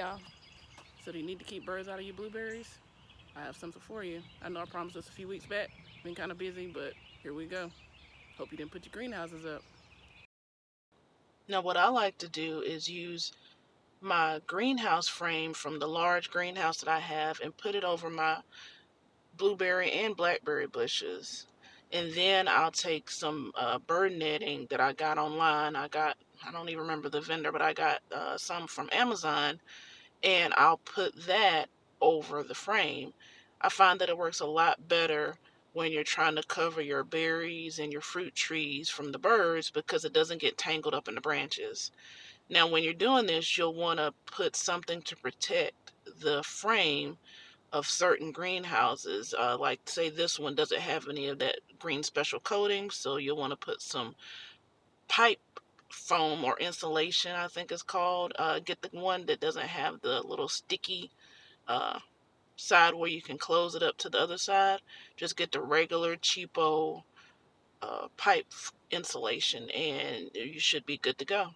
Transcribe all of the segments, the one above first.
y'all. So do you need to keep birds out of your blueberries? I have something for you. I know I promised this a few weeks back. Been kind of busy, but here we go. Hope you didn't put your greenhouses up. Now, what I like to do is use my greenhouse frame from the large greenhouse that I have and put it over my blueberry and blackberry bushes. And then I'll take some bird netting that I got online. I don't even remember the vendor, but I got some from Amazon, and I'll put that over the frame. I find that it works a lot better when you're trying to cover your berries and your fruit trees from the birds because it doesn't get tangled up in the branches. Now, when you're doing this, you'll want to put something to protect the frame of certain greenhouses. Like, say, this one doesn't have any of that green special coating, so you'll want to put some pipe foam or insulation, I think it's called. Get the one that doesn't have the little sticky uh, side where you can close it up to the other side. Just get the regular cheapo pipe insulation, and you should be good to go.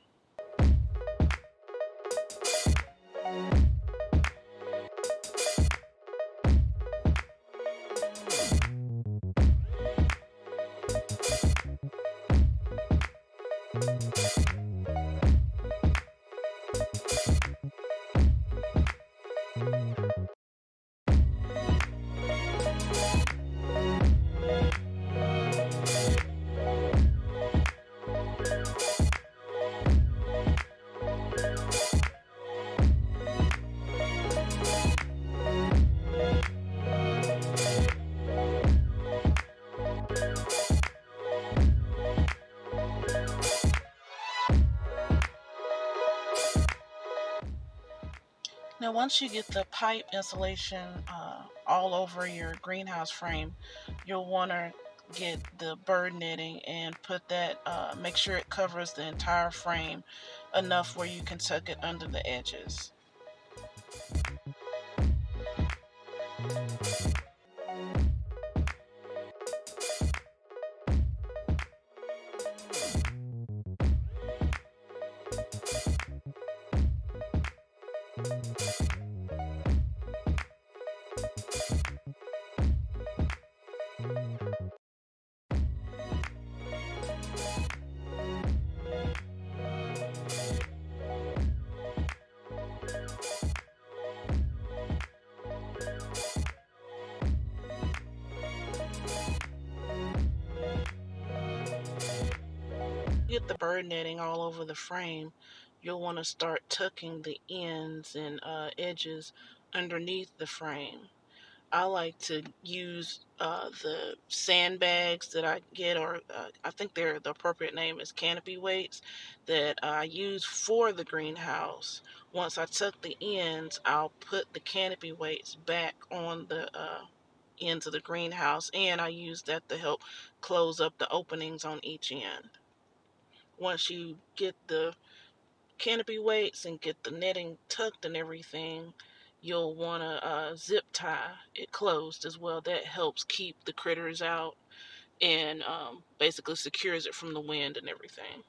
Now, once you get the pipe insulation all over your greenhouse frame, you'll want to get the bird netting and put that, make sure it covers the entire frame enough where you can tuck it under the edges. Get the bird netting all over the frame, you'll want to start tucking the ends and edges underneath the frame. I like to use the sandbags that I get, or I think the appropriate name is canopy weights, that I use for the greenhouse. Once I tuck the ends, I'll put the canopy weights back on the ends of the greenhouse, and I use that to help close up the openings on each end. Once you get the canopy weights and get the netting tucked and everything, you'll want to zip tie it closed as well. That helps keep the critters out and basically secures it from the wind and everything.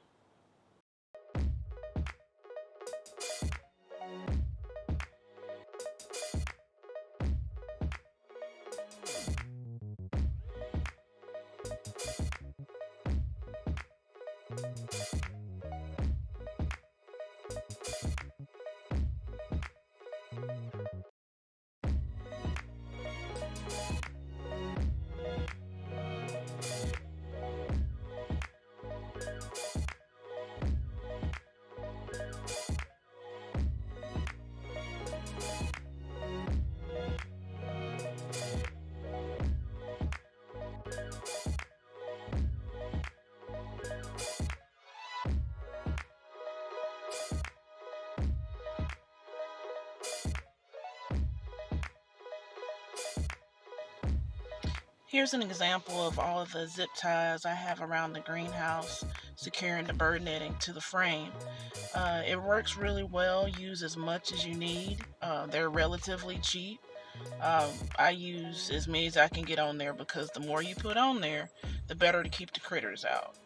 Here's an example of all of the zip ties I have around the greenhouse securing the bird netting to the frame. It works really well. Use as much as you need. They're relatively cheap. I use as many as I can get on there because the more you put on there, the better to keep the critters out.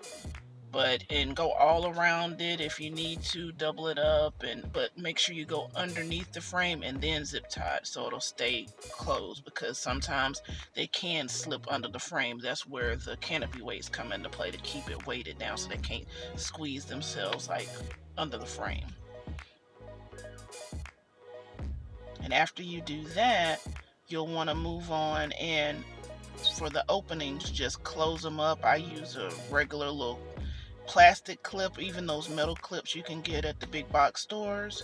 and go all around it if you need to, double it up, but make sure you go underneath the frame and then zip tie it so it'll stay closed, because sometimes they can slip under the frame. That's where the canopy weights come into play, to keep it weighted down so they can't squeeze themselves like under the frame. And after you do that, you'll want to move on, and for the openings, just close them up. I use a regular little plastic clip, even those metal clips you can get at the big box stores.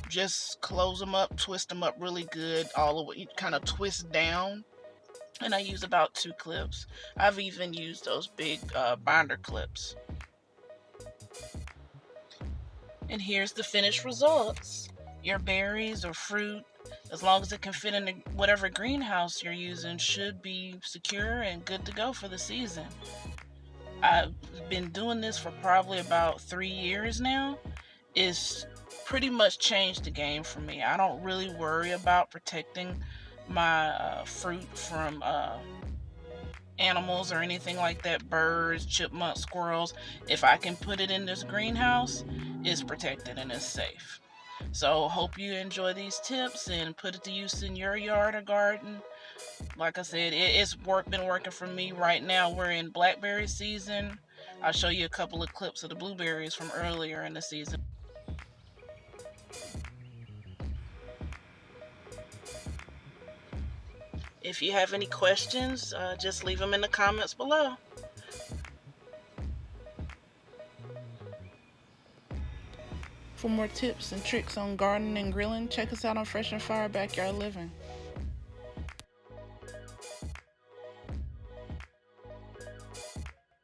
Just close them up, twist them up really good, all the way, kind of twist down. And I use about 2 clips. I've even used those big binder clips. And here's the finished results. Your berries or fruit, as long as it can fit in whatever greenhouse you're using, should be secure and good to go for the season. I've been doing this for probably about 3 years now. It's pretty much changed the game for me. I don't really worry about protecting my fruit from animals or anything like that, birds, chipmunks, squirrels. If I can put it in this greenhouse, it's protected and it's safe. So hope you enjoy these tips and put it to use in your yard or garden. Like I said, it's been working for me. Right now we're in blackberry season. I'll show you a couple of clips of the blueberries from earlier in the season. If you have any questions, just leave them in the comments below. For more tips and tricks on gardening and grilling, check us out on Fresh and Fire Backyard Living.